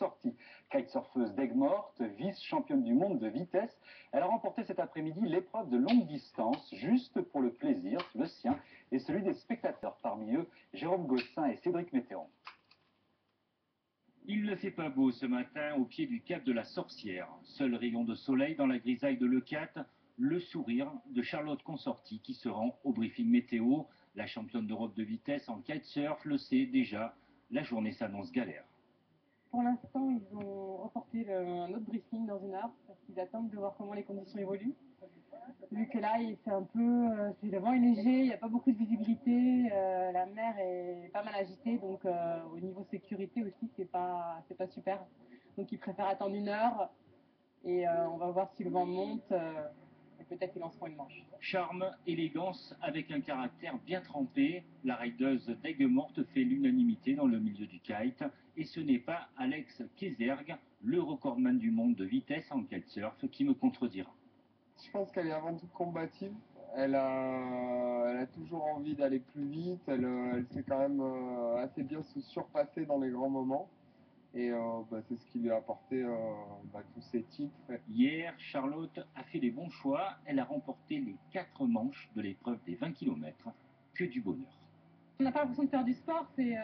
Consorti. Kitesurfeuse d'Aigues-Mortes, vice-championne du monde de vitesse, elle a remporté cet après-midi l'épreuve de longue distance, juste pour le plaisir, le sien et celui des spectateurs. Parmi eux, Jérôme Gossin et Cédric Météron. Il ne fait pas beau ce matin au pied du cap de la Sorcière. Seul rayon de soleil dans la grisaille de Leucate, le sourire de Charlotte Consorti qui se rend au briefing météo. La championne d'Europe de vitesse en kitesurf le sait déjà, la journée s'annonce galère. Pour l'instant, ils ont reporté un autre briefing dans une heure parce qu'ils attendent de voir comment les conditions évoluent. Vu que là, c'est un peu, le vent est léger, il n'y a pas beaucoup de visibilité, la mer est pas mal agitée, donc au niveau sécurité aussi, c'est pas super. Donc ils préfèrent attendre une heure et on va voir si le vent monte et peut-être qu'ils lanceront une manche. Charme, élégance avec un caractère bien trempé, la rideuse d'Aigues-Mortes fait l'unanimité dans le milieu du kite et ce n'est pas Alex Kézergue, le recordman du monde de vitesse en kitesurf, qui me contredira. Je pense qu'elle est avant tout combative. Elle a toujours envie d'aller plus vite. Elle sait quand même assez bien se surpasser dans les grands moments. Et c'est ce qui lui a apporté tous ses titres. Hier, Charlotte a fait les bons choix. Elle a remporté les 4 manches de l'épreuve des 20 km. Que du bonheur. On n'a pas l'impression de faire du sport, c'est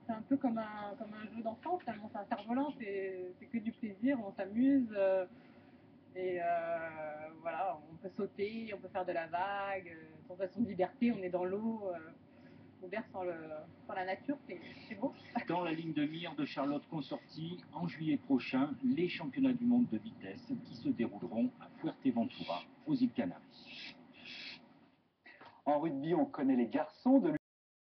un peu comme un jeu d'enfant, finalement, c'est un cerf-volant, c'est que du plaisir, on s'amuse. Voilà, on peut sauter, on peut faire de la vague, sensation de liberté, on est dans l'eau, ouvert sans la nature, c'est beau. Dans la ligne de mire de Charlotte Consorti, en juillet prochain, les championnats du monde de vitesse qui se dérouleront à Fuerteventura, aux îles Canaries. En rugby, on connaît les garçons de